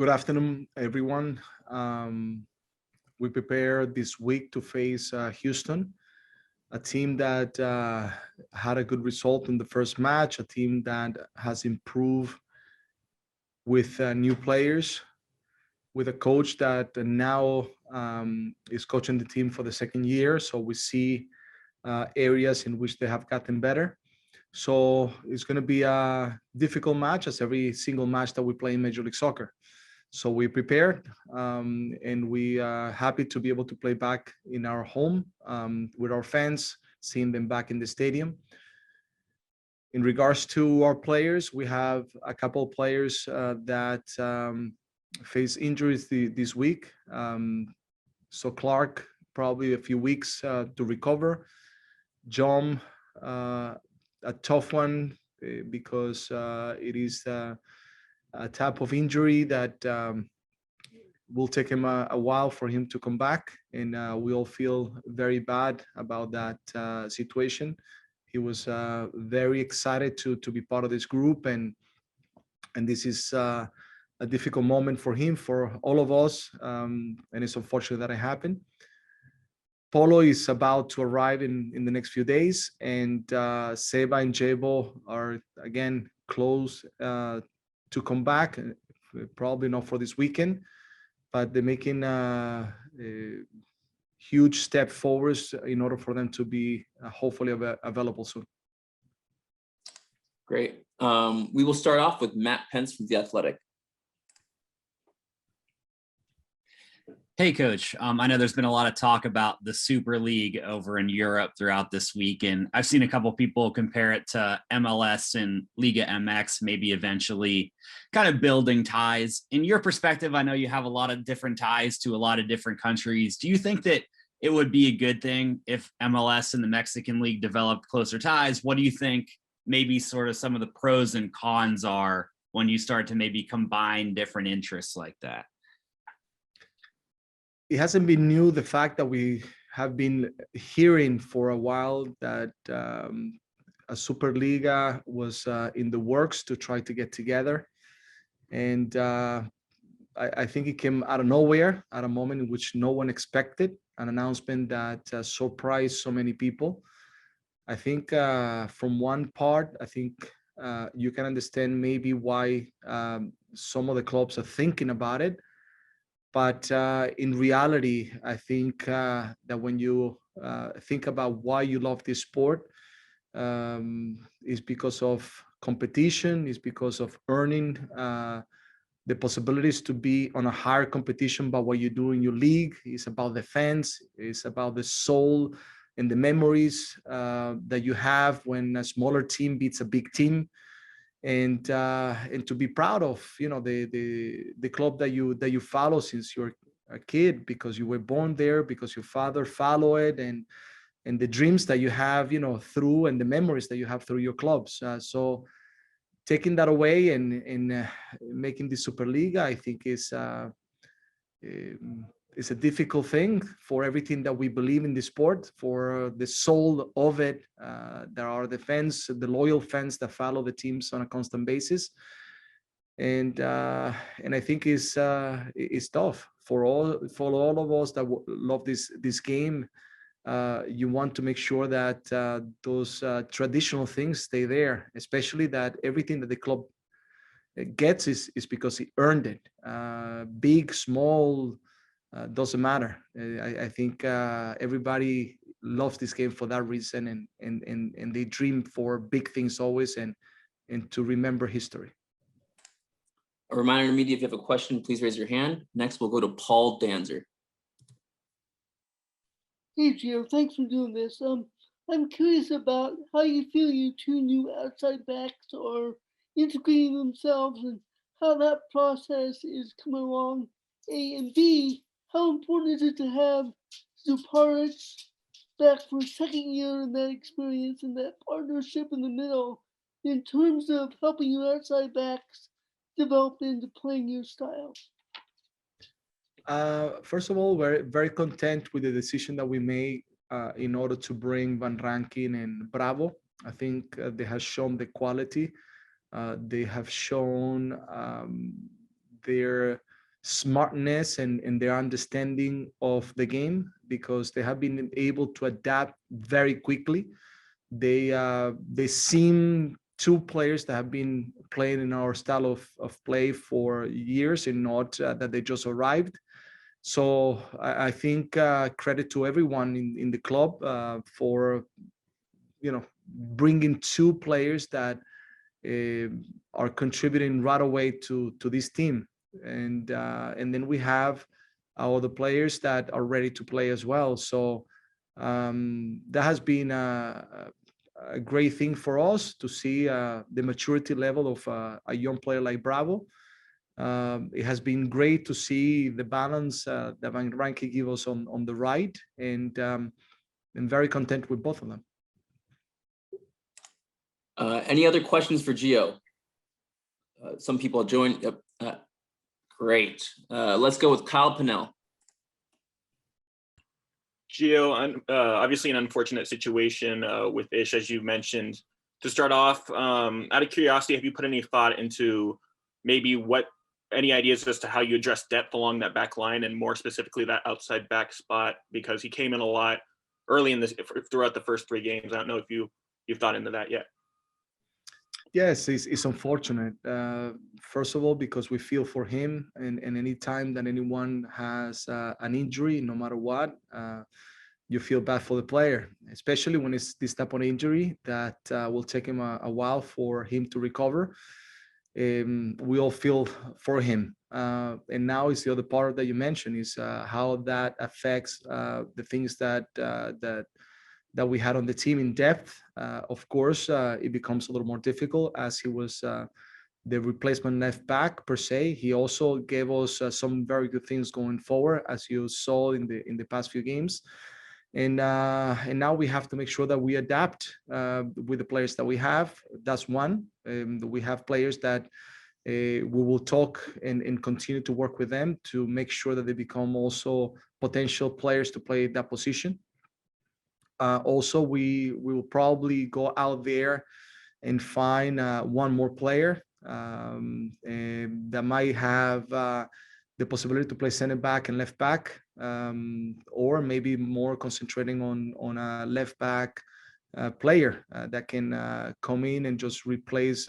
Good afternoon, everyone. We prepare this week to face Houston, a team that had a good result in the first match, a team that has improved with new players, with a coach that now is coaching the team for the second year. So we see areas in which they have gotten better. So it's going to be a difficult match, as every single match that we play in Major League Soccer. So we prepared, and we are happy to be able to play back in our home with our fans, seeing them back in the stadium. In regards to our players, we have a couple of players that face injuries this week. So Clark, probably a few weeks to recover. John, a tough one because it is a type of injury that will take him a while for him to come back, and we all feel very bad about that situation. He was very excited to be part of this group, and this is a difficult moment for him, for all of us, and it's unfortunate that it happened. Polo is about to arrive in the next few days, and Seba and Jabo are again close to come back, probably not for this weekend, but they're making a huge step forwards in order for them to be hopefully available soon. Great. We will start off with Matt Pence from The Athletic. Hey, Coach. I know there's been a lot of talk about the Super League over in Europe throughout this week, and I've seen a couple people compare it to MLS and Liga MX, maybe eventually kind of building ties. In your perspective, I know you have a lot of different ties to a lot of different countries. Do you think that it would be a good thing if MLS and the Mexican League developed closer ties? What do you think maybe sort of some of the pros and cons are when you start to maybe combine different interests like that? It hasn't been new, the fact that we have been hearing for a while that a Superliga was in the works to try to get together. And I think it came out of nowhere at a moment in which no one expected, an announcement that surprised so many people. I think from one part, I think you can understand maybe why some of the clubs are thinking about it. But in reality, I think that when you think about why you love this sport, is because of competition, is because of earning the possibilities to be on a higher competition by what you do in your league. It's about the fans, it's about the soul and the memories that you have when a smaller team beats a big team. And to be proud of, you know, the club that you follow since you're a kid, because you were born there, because your father followed it, and the dreams that you have, you know, through, and the memories that you have through your clubs. So taking that away and making the Superliga, I think is a difficult thing for everything that we believe in the sport, for the soul of it. There are the fans, the loyal fans that follow the teams on a constant basis, and I think it's tough for all of us that love this game. You want to make sure that those traditional things stay there, especially that everything that the club gets is because he earned it. Big, small, doesn't matter. I think everybody loves this game for that reason, and they dream for big things always, and to remember history. A reminder to media, if you have a question, please raise your hand. Next, we'll go to Paul Danzer. Hey, Gio, thanks for doing this. I'm curious about how you feel your two new outside backs are integrating themselves and how that process is coming along. A, and B, how important is it to have Zuparis back for a second year in that experience and that partnership in the middle in terms of helping your outside backs develop into playing your style? First of all, we're very content with the decision that we made in order to bring Van Rankin and Bravo. I think they have shown the quality. They have shown their smartness and their understanding of the game, because they have been able to adapt very quickly. They seem two players that have been playing in our style of play for years, and not that they just arrived. So I think credit to everyone in the club for bringing two players that are contributing right away to this team, and then we have our other players that are ready to play as well. So that has been a great thing for us to see the maturity level of a young player like Bravo. It has been great to see the balance that Rankin give us on the right, and I'm very content with both of them. Any other questions for Gio? Some people joined. Yep. Great. Let's go with Kyle Pinnell. Gio, obviously an unfortunate situation with Ish, as you mentioned. To start off, out of curiosity, have you put any thought into maybe any ideas as to how you address depth along that back line, and more specifically that outside back spot? Because he came in a lot early in this throughout the first 3 games. I don't know if you've thought into that yet. Yes, it's unfortunate. First of all, because we feel for him, and any time that anyone has an injury, no matter what, you feel bad for the player, especially when it's this type of injury that will take him a while for him to recover. We all feel for him. And now is the other part that you mentioned, is how that affects the things that we had on the team in depth. Of course, it becomes a little more difficult, as he was the replacement left back per se. He also gave us some very good things going forward, as you saw in the past few games. And now we have to make sure that we adapt with the players that we have. That's one. We have players that we will talk and continue to work with them to make sure that they become also potential players to play that position. Also, we will probably go out there and find one more player that might have the possibility to play center back and left back, or maybe more concentrating on a left back player that can come in and just replace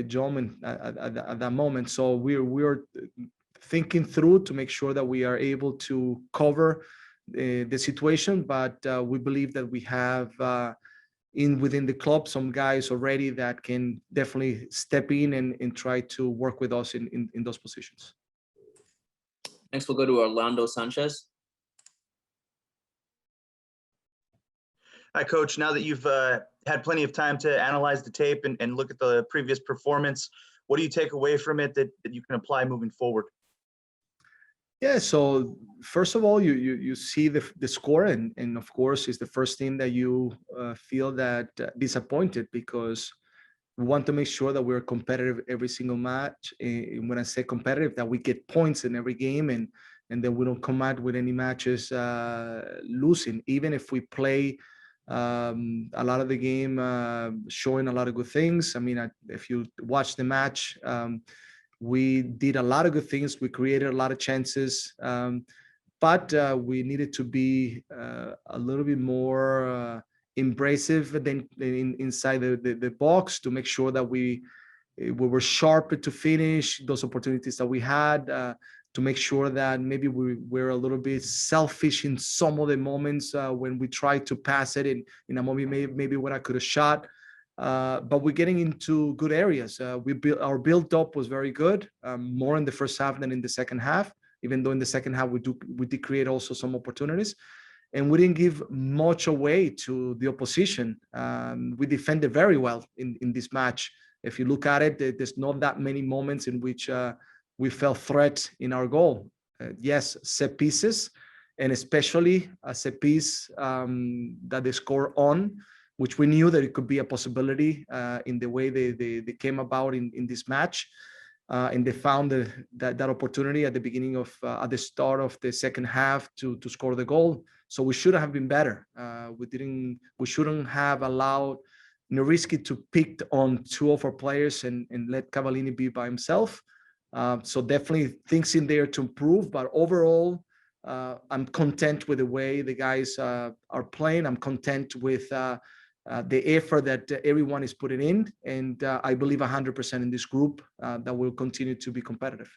John at that moment. So we're thinking through to make sure that we are able to cover the situation, but we believe that we have within the club some guys already that can definitely step in and try to work with us in those positions. Next, we'll go to Orlando Sanchez. Hi, Coach. Now that you've had plenty of time to analyze the tape and look at the previous performance, what do you take away from it that you can apply moving forward? Yeah, so first of all, you see the score, and of course, it's the first thing that you feel that disappointed, because we want to make sure that we're competitive every single match. And when I say competitive, that we get points in every game, and then we don't come out with any matches losing, even if we play a lot of the game showing a lot of good things. I mean, if you watch the match, we did a lot of good things. We created a lot of chances, but we needed to be a little bit more embracive than inside the box, to make sure that we were sharp to finish those opportunities that we had, to make sure that maybe we were a little bit selfish in some of the moments when we tried to pass it in a moment maybe when I could have shot. But we're getting into good areas. Our build up was very good, more in the first half than in the second half, even though in the second half we did create also some opportunities, and we didn't give much away to the opposition. We defended very well in this match. If you look at it, there's not that many moments in which we felt threat in our goal. Yes, set pieces, and especially a set piece that they score on, which we knew that it could be a possibility in the way they came about in this match. And they found that opportunity at the start of the second half to score the goal. So we should have been better. We shouldn't have allowed Norisky to pick on two of our players and let Cavallini be by himself. So definitely things in there to improve, but overall, I'm content with the way the guys are playing. I'm content with the effort that everyone is putting in, and I believe 100% in this group that will continue to be competitive.